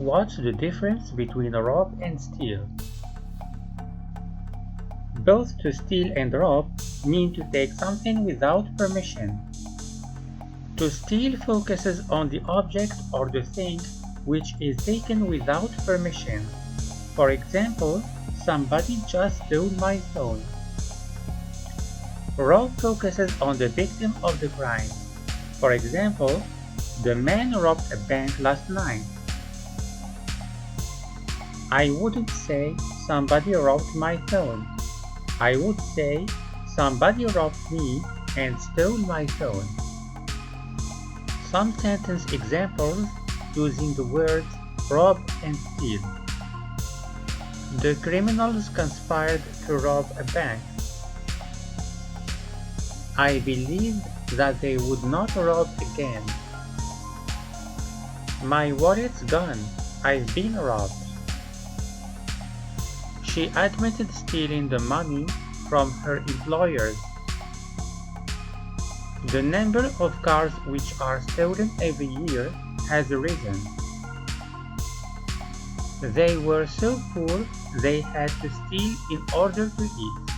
What's the difference between rob and steal? Both to steal and rob mean to take something without permission. To steal focuses on the object or the thing which is taken without permission. For example, somebody just stole my phone. Rob focuses on the victim of the crime. For example, the man robbed a bank last night. I wouldn't say somebody robbed my phone. I would say somebody robbed me and stole my phone. Some sentence examples using the words rob and steal. The criminals conspired to rob a bank. I believed that they would not rob again. My wallet's gone. I've been robbed. She admitted stealing the money from her employers. The number of cars which are stolen every year has risen. They were so poor they had to steal in order to eat.